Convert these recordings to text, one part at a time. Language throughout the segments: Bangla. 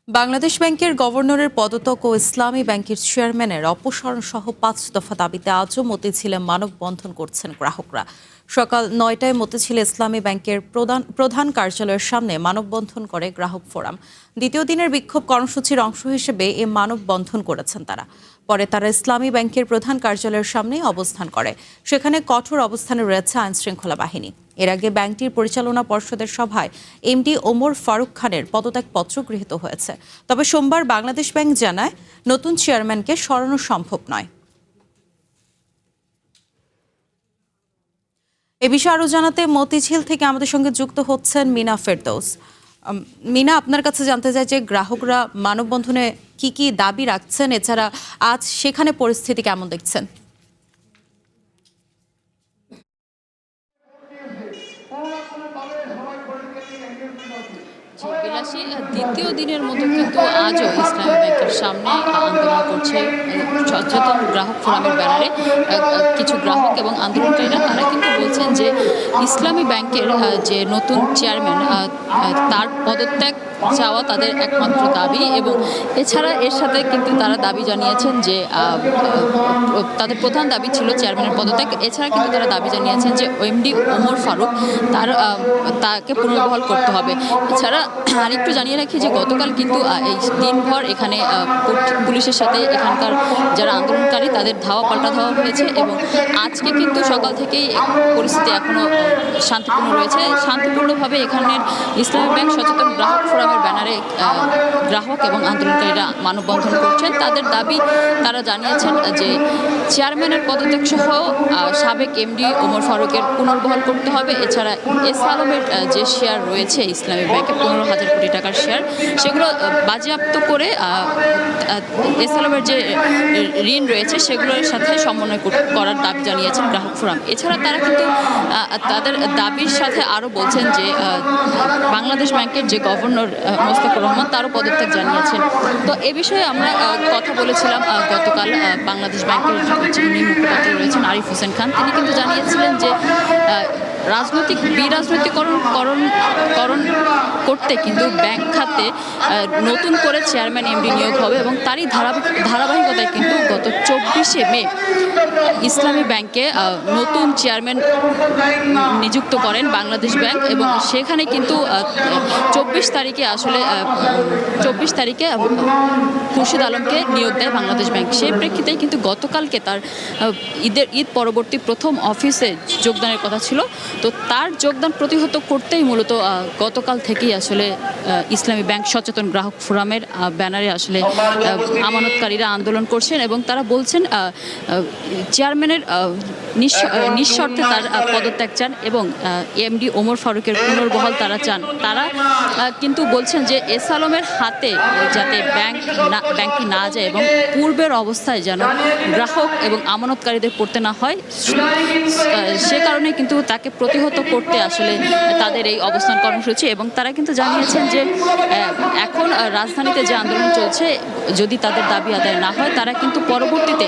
বাংলাদেশ ব্যাংকের গভর্নরের পদত্যাগ ও ইসলামী ব্যাংকের চেয়ারম্যানের অপসারণ সহ ৫ দফা দাবিতে আজও মতিঝিলে মানববন্ধন করছেন গ্রাহকরা। সকাল ৯টায় মতিঝিলে ইসলামী ব্যাংকের প্রধান কার্যালয়ের সামনে মানববন্ধন করে গ্রাহক ফোরাম। দ্বিতীয় দিনের বিক্ষোভ কর্মসূচির অংশ হিসেবে এ মানববন্ধন করেছেন তারা। পরে তারা ইসলামী ব্যাংকের প্রধান কার্যালয়ের সামনেই অবস্থান করে। সেখানে কঠোর অবস্থানে রয়েছে আইনশৃঙ্খলা বাহিনী। এর আগে ব্যাংকটির পরিচালনা পর্ষদের সভায় এমডি ওমর ফারুক খানের পদত্যাগপত্র গৃহীত হয়েছে। তবে সোমবার বাংলাদেশ ব্যাংক জানায় নতুন চেয়ারম্যানকে সরানো সম্ভব নয়। এ বিষয়ে আরও জানাতে মতিঝিল থেকে আমাদের সঙ্গে যুক্ত হচ্ছেন মিনা ফেরদৌস। মিনা, আপনার কাছে জানতে চাই যে গ্রাহকরা মানববন্ধনে কি কি দাবি রাখছেন, এছাড়া আজ সেখানে পরিস্থিতি কেমন দেখছেন? বিলাসী দ্বিতীয় দিনের মতো কিন্তু আজও ইসলামী ব্যাংকের সামনে আন্দোলন করছে সচেতন গ্রাহক ফোরামের ব্যানারে কিছু গ্রাহক এবং আন্দোলনকারীরা। তারা কিন্তু বলছেন যে ইসলামী ব্যাংকের যে নতুন চেয়ারম্যান তার পদত্যাগ চাওয়া তাদের একমাত্র দাবি, এবং এছাড়া এর সাথে কিন্তু তারা দাবি জানিয়েছেন যে তাদের প্রধান দাবি ছিল চেয়ারম্যানের পদত্যাগ। এছাড়া কিন্তু তারা দাবি জানিয়েছেন যে এমডি ওমর ফারুক তাকে পুনর্বহাল করতে হবে। এছাড়া আরেকটু জানিয়ে রাখি যে গতকাল কিন্তু এই দিনভর এখানে পুলিশের সাথে এখানকার যারা আন্দোলনকারী তাদের ধাওয়া পাল্টা ধাওয়া হয়েছে, এবং আজকে কিন্তু সকাল থেকেই পরিস্থিতি এখনও শান্তিপূর্ণ রয়েছে। শান্তিপূর্ণভাবে এখানের ইসলামী ব্যাংক সচেতন গ্রাহক ফোরামের ব্যানারে গ্রাহক এবং আন্দোলনকারীরা মানববন্ধন করছেন। তাদের দাবি তারা জানিয়েছেন যে চেয়ারম্যানের পদত্যাগ সহ সাবেক এমডি ওমর ফারুকের পুনর্বহাল করতে হবে। এছাড়া এস আলমের যে শেয়ার রয়েছে ইসলামী ব্যাংকে 15,000 কোটি টাকার শেয়ার, সেগুলো বাজেয়াপ্ত করে এস আলমের যে ঋণ রয়েছে সেগুলোর সাথে সমন্বয় করার দাবি জানিয়েছেন গ্রাহক ফোরাম। এছাড়া তারা কিন্তু তাদের দাবির সাথে আরও বলছেন যে বাংলাদেশ ব্যাংকের যে গভর্নর মোস্তাকুর রহমান তারও পদত্যাগ জানিয়েছেন। তো এ বিষয়ে আমরা কথা বলেছিলাম গতকাল বাংলাদেশ ব্যাংকের যিনি মুখপাত্র রয়েছেন আরিফ হোসেন খান। তিনি কিন্তু জানিয়েছিলেন যে বিরাজনৈতিকরণ করতে কিন্তু ব্যাংক খাতে নতুন করে চেয়ারম্যান এমডি নিয়োগ হবে, এবং তারই ধারাবাহিকতায় কিন্তু গত 24শে মে ইসলামী ব্যাংকে নতুন চেয়ারম্যান নিযুক্ত করেন বাংলাদেশ ব্যাংক, এবং সেখানে কিন্তু 24 তারিখে খুরশিদ আলমকে নিয়োগ দেয় বাংলাদেশ ব্যাংক। সেই প্রেক্ষিতেই কিন্তু গতকালকে তার ঈদ পরবর্তী প্রথম অফিসে যোগদানের কথা ছিল। তো তার যোগদান প্রতিহত করতেই মূলত গতকাল থেকেই আসলে ইসলামী ব্যাংক সচেতন গ্রাহক ফোরামের ব্যানারে আসলে আমানতকারীরা আন্দোলন করছেন, এবং তারা বলছেন চেয়ারম্যানের নিঃশর্তে তার পদত্যাগ চান, এবং এমডি ওমর ফারুকের পুনর্বহাল তারা চান। তারা কিন্তু বলছেন যে এস আলমের হাতে যাতে ব্যাংকটি না যায়, এবং পূর্বের অবস্থায় যেন গ্রাহক এবং আমানতকারীদের পড়তে না হয়, সে কারণে কিন্তু তাকে প্রতিহত করতে আসলে তাদের এই অবস্থান কর্মসূচি। এবং তারা কিন্তু জানিয়েছেন যে এখন রাজধানীতে যে আন্দোলন চলছে, যদি তাদের দাবি আদায় না হয় তারা কিন্তু পরবর্তীতে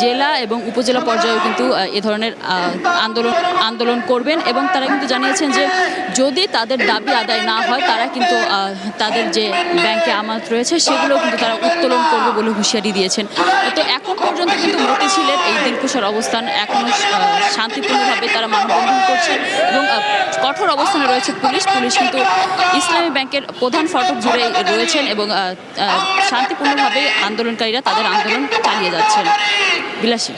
জেলা এবং উপজেলা পর্যায়েও কিন্তু এ ধরনের আন্দোলন করবেন। এবং তারা কিন্তু জানিয়েছেন যে যদি তাদের দাবি আদায় না হয় তারা কিন্তু তাদের যে ব্যাংকে আমানত রয়েছে সেগুলো কিন্তু তারা উত্তোলন করবে বলে হুঁশিয়ারি দিয়েছেন। তো এখন পর্যন্ত কিন্তু মতিঝিলের এই দিলকুশার অবস্থান এখনও শান্তিপূর্ণভাবে তারা মানববন্ধন করছেন, এবং কঠোর অবস্থানে রয়েছে পুলিশ কিন্তু ইসলামী ব্যাংকের প্রধান ফটক জুড়ে রয়েছেন, এবং শান্তিপূর্ণভাবে আন্দোলনকারীরা তাদের আন্দোলন চালিয়ে যাচ্ছেন। বিলাসী।